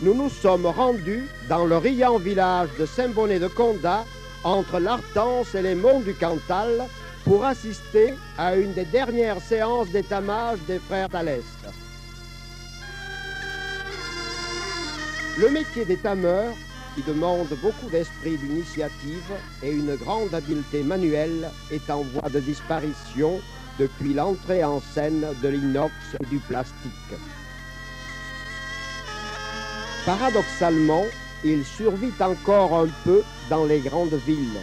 nous nous sommes rendus dans le riant village de Saint-Bonnet-de-Condat, entre l'Artense et les monts du Cantal, pour assister à une des dernières séances d'étamage des frères Thalès. Le métier d'étameur, qui demande beaucoup d'esprit d'initiative et une grande habileté manuelle, est en voie de disparition depuis l'entrée en scène de l'inox et du plastique. Paradoxalement, il survit encore un peu dans les grandes villes.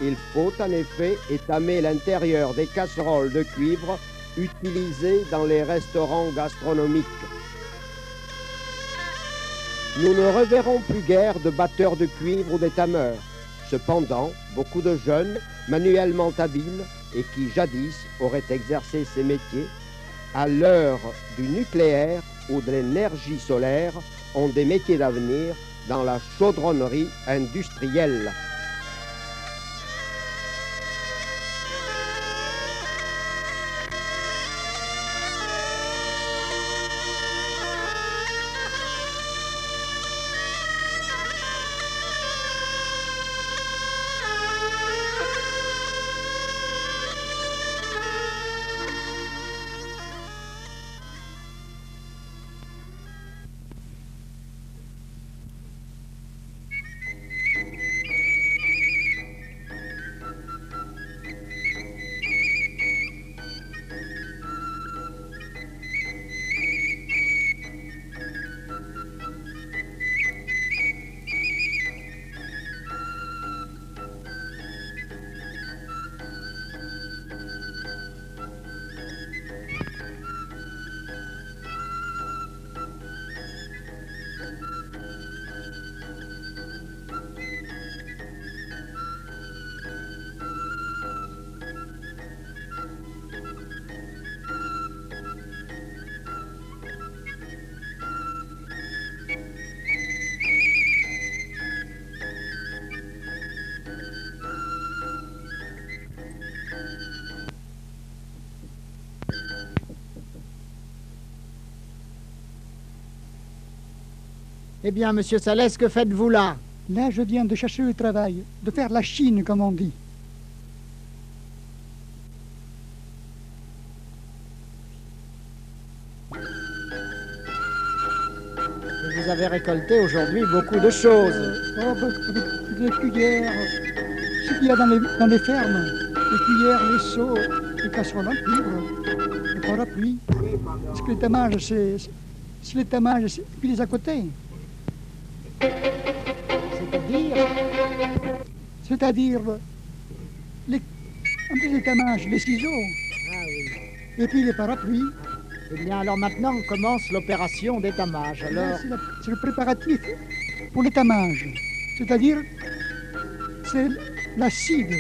Il faut en effet étamer l'intérieur des casseroles de cuivre utilisées dans les restaurants gastronomiques. Nous ne reverrons plus guère de batteurs de cuivre ou d'étameurs. Cependant, beaucoup de jeunes, manuellement habiles et qui jadis auraient exercé ces métiers, à l'heure du nucléaire ou de l'énergie solaire, ont des métiers d'avenir dans la chaudronnerie industrielle. Eh bien, monsieur Salès, que faites-vous là? Là, je viens de chercher le travail, de faire la Chine, comme on dit. Vous avez récolté aujourd'hui beaucoup de choses. Des cuillères, ce qu'il y a dans les fermes, les cuillères, les seaux, les casseroles en cuivre, les parapluies. Parce que l'étamage, c'est l'étamage, et puis les à côté. C'est-à-dire un peu l'étamage, les ciseaux, et puis les parapluies. Eh bien, alors maintenant commence l'opération d'étamage. Alors, c'est le préparatif pour l'étamage, c'est-à-dire c'est l'acide.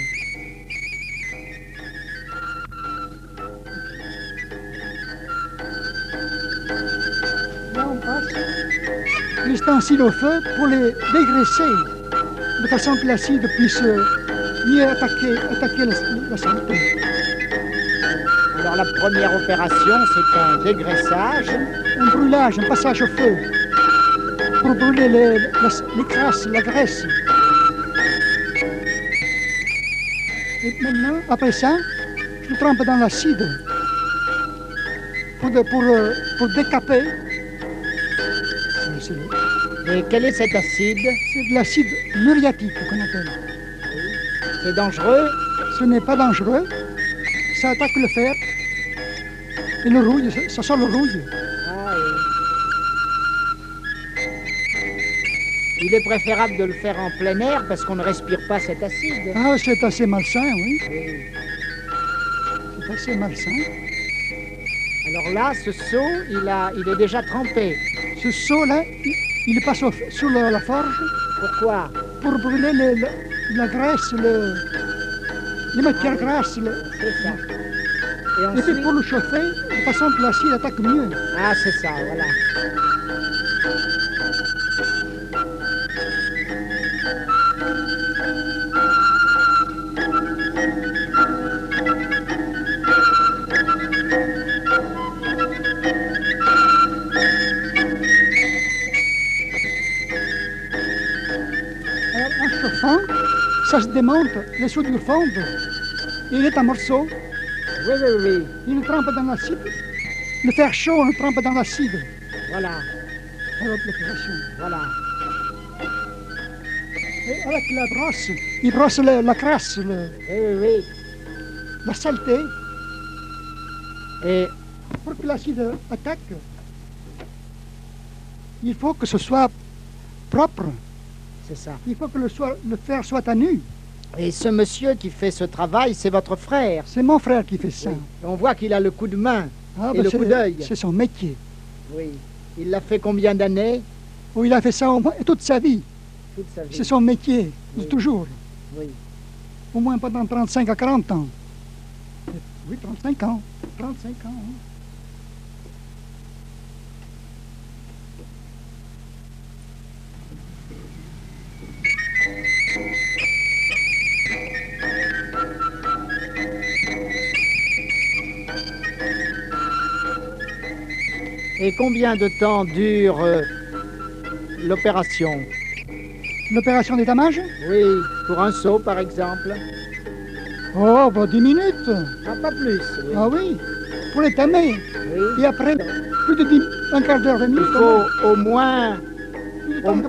Là, on passe l'ustensile au feu pour les dégraisser, de façon que l'acide puisse mieux attaquer la saleté. alors la première opération, c'est un dégraissage. Un brûlage, un passage au feu, pour brûler les crasses, la graisse. Et maintenant, après ça, je le trempe dans l'acide pour décaper. Et quel est cet acide? C'est de l'acide muriatique qu'on appelle. C'est dangereux? Ce n'est pas dangereux. Ça attaque le fer. Et le rouille, ça sent le rouille. Ah, oui. Il est préférable de le faire en plein air parce qu'on ne respire pas cet acide. Ah, c'est assez malsain, oui. C'est assez malsain. Alors là, ce seau, il est déjà trempé. Ce seau-là, il passe sous la forge. Pourquoi? Pour brûler la graisse, les matières grasses. C'est ça. Et ensuite... puis pour le chauffer, de façon que l'acide attaque mieux. Ah, c'est ça, voilà. ça se démonte, les soudures fondent, il est en morceaux, Oui, oui, oui. il le trempe dans l'acide. Le fer chaud, on le trempe dans l'acide. Voilà, Voilà l'opération. voilà. Et avec la brosse, il brosse la crasse, Oui, oui, oui. la saleté, Et pour que l'acide attaque. Il faut que ce soit propre. c'est ça. Il faut que le fer soit à nu. Et ce monsieur qui fait ce travail, c'est votre frère. C'est mon frère qui fait ça. Oui. On voit qu'il a le coup de main Ah, et le coup d'œil. c'est son métier. Oui. Il l'a fait combien d'années? Oh, il a fait ça au moins toute sa vie. Toute sa vie. C'est son métier, de Oui. toujours. Oui. Au moins pendant 35 à 40 ans. Oui, 35 ans. 35 ans. Hein. Et combien de temps dure l'opération? L'opération d'étamage? Oui, pour un seau par exemple. Oh, bah 10 minutes. Ah, pas plus. Oui. Ah oui, pour l'étamer. Oui. Et après, plus de 1 quart d'heure, 20 Il minutes. faut au moins,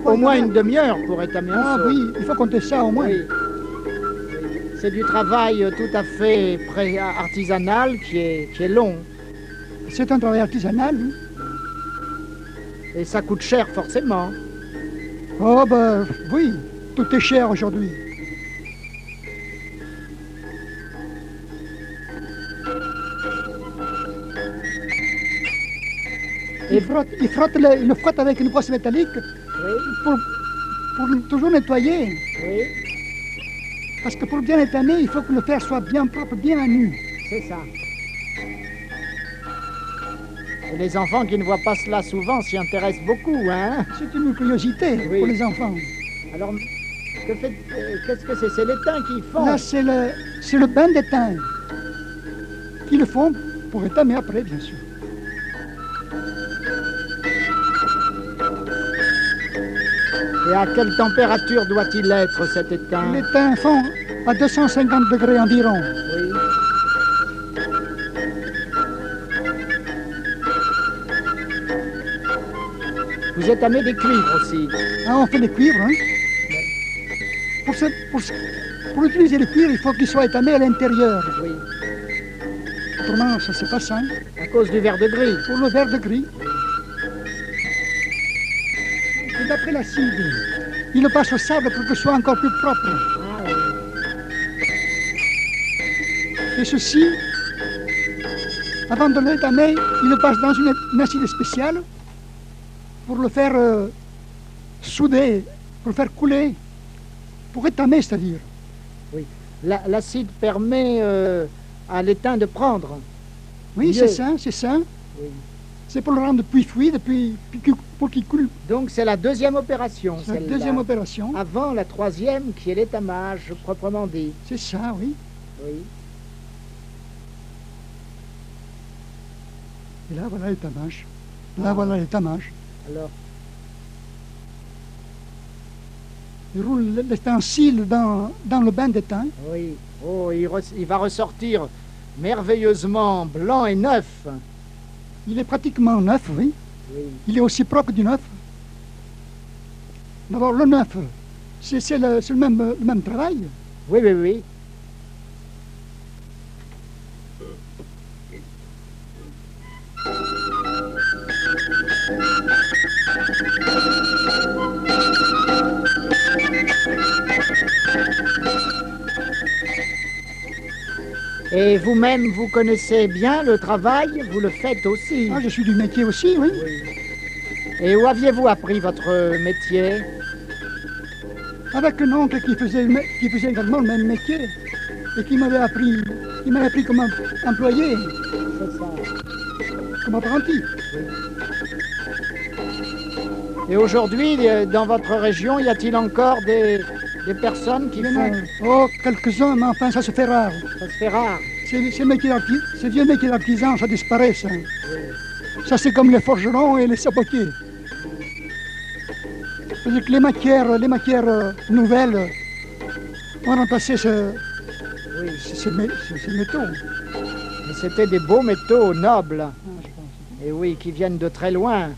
au moins une demi-heure pour étamer un Ah seau. oui, il faut compter ça au moins. Oui. C'est du travail tout à fait artisanal qui est long. C'est un travail artisanal. Oui. Et ça coûte cher forcément. Oh, bah oui, tout est cher aujourd'hui. Il le frotte avec une brosse métallique Oui, pour toujours nettoyer. oui, Parce que pour bien étamer, il faut que le fer soit bien propre, bien à nu. c'est ça. Et les enfants qui ne voient pas cela souvent s'y intéressent beaucoup, hein? C'est une curiosité Oui. pour les enfants. Alors, qu'est-ce que c'est? C'est l'étain qui fond. Là, c'est le bain d'étain qu'ils le font pour étamer après, bien sûr. Et à quelle température doit-il être cet étain? L'étain fond à 250 degrés environ. Oui. Vous étamez des cuivres aussi. Ah, on fait des cuivres. Hein. Pour utiliser le cuivre, il faut qu'il soit étamé à l'intérieur. Oui. Autrement, ça c'est pas simple. À cause du verre de gris. Pour le verre de gris. Et d'après l'acide, il le passe au sable pour que ce soit encore plus propre. Ah, oui. Et ceci, avant de l'étamer, il le passe dans une acide spéciale pour le faire souder, pour le faire couler, pour étamer, c'est-à-dire. Oui. L'acide permet à l'étain de prendre. Oui, Mieux. c'est ça, c'est ça. Oui. C'est pour le rendre plus fluide, pour qu'il coule. Donc c'est la deuxième opération, C'est la celle-là. deuxième opération. Avant la troisième qui est l'étamage, proprement dit. C'est ça, oui. Oui. Et là, voilà l'étamage. Là, voilà l'étamage. Alors, Il roule l'ustensile dans le bain d'étain. oui. Oh, il va ressortir merveilleusement blanc et neuf. Il est pratiquement neuf, oui. Oui. Il est aussi propre du neuf. D'abord, le neuf, c'est le même travail. Oui, oui, oui. Et vous-même, vous connaissez bien le travail, vous le faites aussi. Ah, je suis du métier aussi, oui. Oui. Et où aviez-vous appris votre métier? Avec un oncle qui faisait également le même métier et qui m'avait appris comme employé, C'est ça. comme apprenti. Et aujourd'hui, dans votre région, y a-t-il encore des personnes qui Il y en a, font... oh, quelques-uns, mais enfin, ça se fait rare. Ça se fait rare. Ces vieux métiers d'artisans, ça disparaît, ça. Ça, c'est comme les forgerons et les sabotiers. C'est-à-dire que les matières nouvelles, On remplaçait Oui. ces métaux. Mais c'était des beaux métaux nobles. Ah, je pense. Et oui, qui viennent de très loin.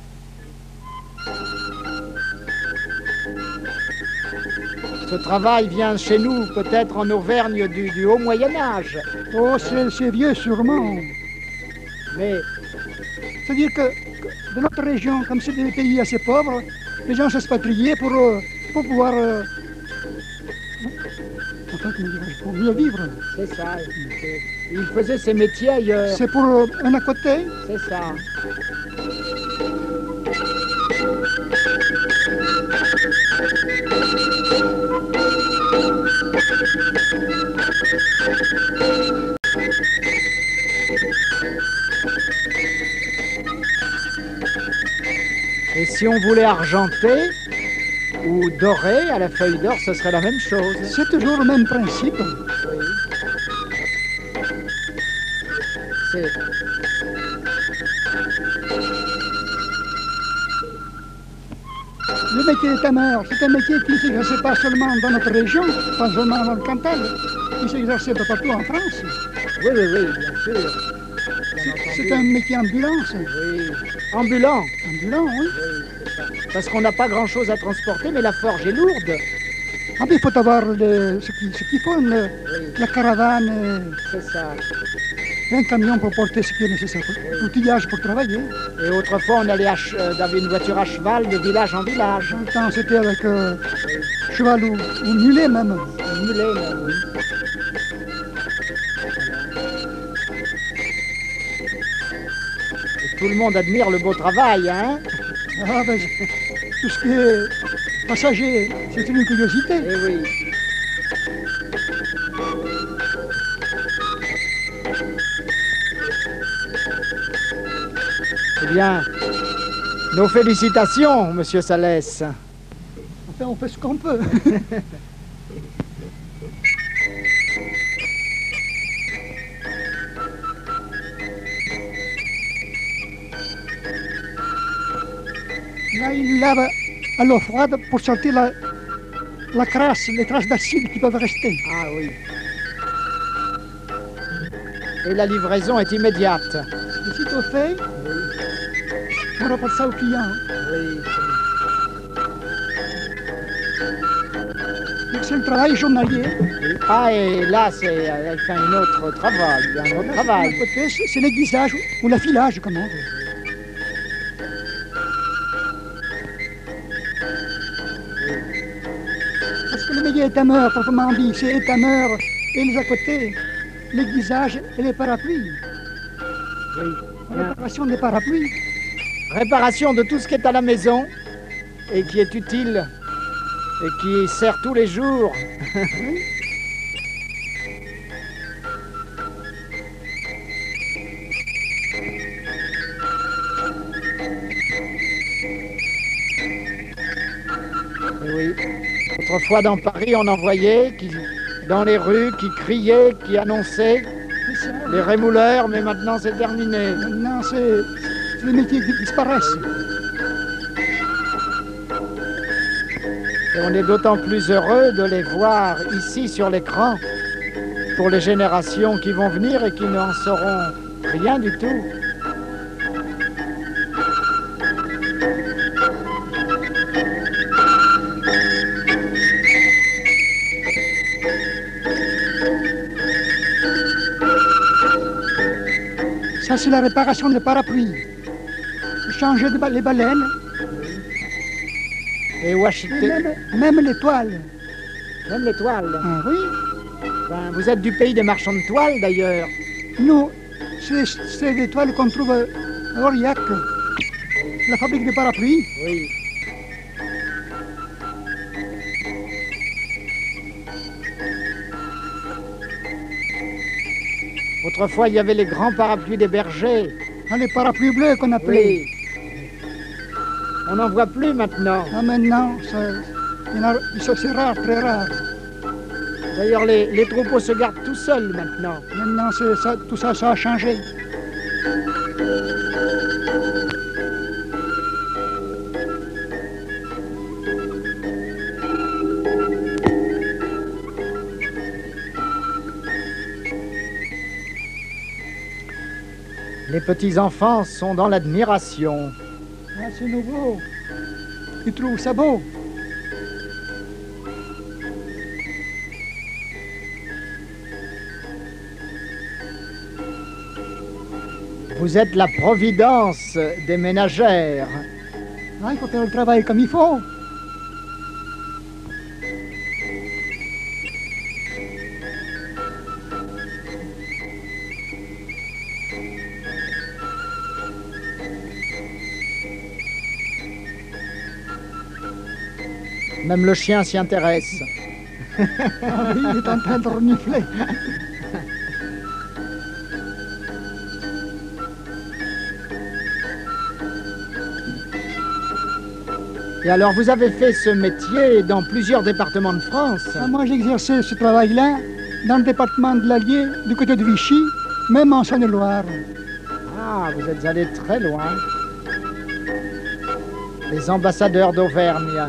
Ce travail vient chez nous, peut-être en Auvergne du Haut Moyen-Âge. Oh, c'est vieux sûrement. Mais C'est-à-dire que dans notre région, comme c'est des pays assez pauvres, les gens s'expatriaient pour pouvoir enfin, comment dirais-je, pour mieux vivre. c'est ça. Il faisait ses métiers ailleurs. C'est pour un à côté. C'est ça. Et si on voulait argenter ou dorer à la feuille d'or, ce serait la même chose. C'est toujours le même principe. Oui. C'est- Le métier de tameur, c'est un métier qui ne s'exerçait pas seulement dans notre région, pas seulement dans le Cantal, qui s'exerçait de partout en France. Oui, bien sûr. Bien C'est entendu. un métier ambulance. Oui. Ambulant. Ambulant, oui. Oui, c'est ça. Parce qu'on n'a pas grand-chose à transporter, mais la forge est lourde. Ah, mais il faut avoir ce qu'il faut, Oui, la caravane, c'est ça. un camion pour porter ce qui est nécessaire, l'outillage pour travailler. Et autrefois, on allait avait une voiture à cheval de village en village. Dans le temps, c'était avec cheval ou mulet même. Un mulet, même, oui. Et tout le monde admire le beau travail, hein? Ah, ben, tout ce qui est passager, c'est une curiosité. Eh oui. Eh bien, nos félicitations, Monsieur Salès. Enfin, on fait ce qu'on peut. Là, il lave à l'eau froide pour sortir la crasse, les traces d'acide qui peuvent rester. Ah oui. Et la livraison est immédiate. Et sitôt fait, on repasse ça au client. Oui. C'est un travail journalier. Ah, et là, elle fait un autre travail, un autre À travail. côté, c'est l'aiguisage ou l'affilage, comment on veut. Parce que le métier étameur, proprement dit, c'est étameur et les à côté, l'aiguisage et les parapluies. Oui. La Bien. réparation des parapluies. Réparation de tout ce qui est à la maison et qui est utile et qui sert tous les jours. Et oui. Autrefois dans Paris, on en voyait dans les rues qui criaient, qui annonçaient C'est ça. les rémouleurs, mais maintenant c'est terminé. Maintenant, c'est les métiers qui disparaissent. Et on est d'autant plus heureux de les voir ici sur l'écran pour les générations qui vont venir et qui n'en sauront rien du tout. Ça, c'est la réparation des parapluies. Changer les baleines, Et où et acheter même les toiles. même les toiles. Ah oui, Ben, vous êtes du pays des marchands de toiles d'ailleurs. nous, c'est des toiles qu'on trouve à Aurillac, la fabrique de parapluies. Oui. Autrefois, il y avait les grands parapluies des bergers. Ah, les parapluies bleus qu'on appelait. Oui. On n'en voit plus maintenant. Ah, maintenant, c'est rare, très rare. D'ailleurs, les troupeaux se gardent tout seuls maintenant. Maintenant, tout ça, ça a changé. Les petits-enfants sont dans l'admiration. Ah, c'est nouveau. Ils trouvent ça beau. Vous êtes la providence des ménagères. Ah, il faut faire le travail comme il faut. Même le chien s'y intéresse. Ah oui, il est en train de renifler. Et alors, vous avez fait ce métier dans plusieurs départements de France. Ah, moi, j'ai exercé ce travail-là dans le département de l'Allier, du côté de Vichy, même en Saône-et-Loire. Ah, vous êtes allé très loin. Les ambassadeurs d'Auvergne.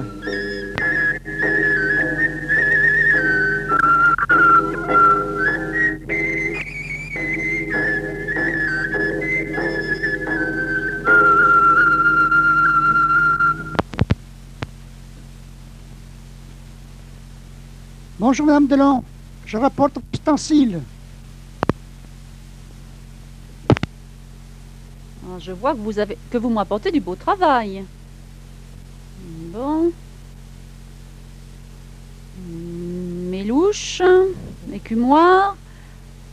Bonjour, Madame Delon. Je rapporte l'ustensile. Je vois que vous m'apportez du beau travail. Bon. Mes louches, l'écumoire.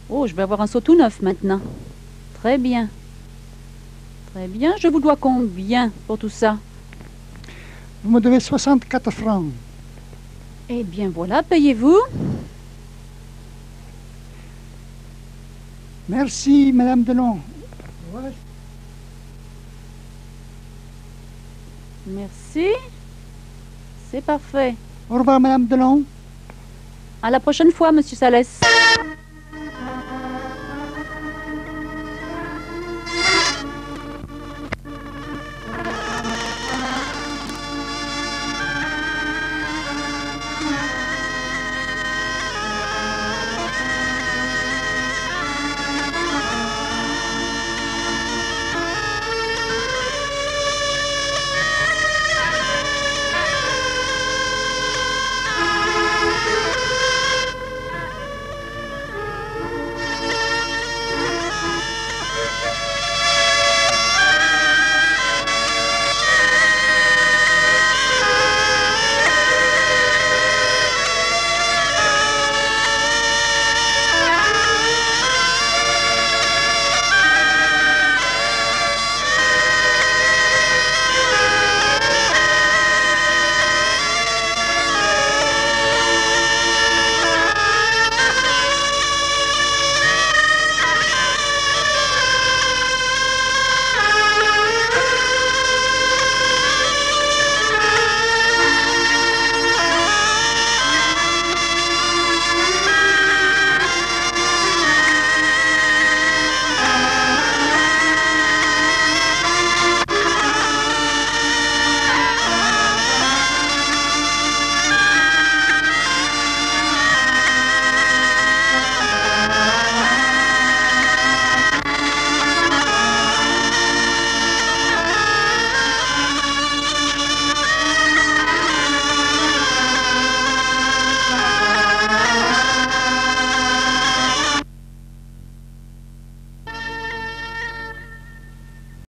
Oh, je vais avoir un seau tout neuf maintenant. Très bien. Très bien. Je vous dois combien pour tout ça? Vous me devez 64 francs. Eh bien voilà, payez-vous. Merci, Madame Delon. Ouais. Merci. C'est parfait. Au revoir, Madame Delon. À la prochaine fois, Monsieur Salès.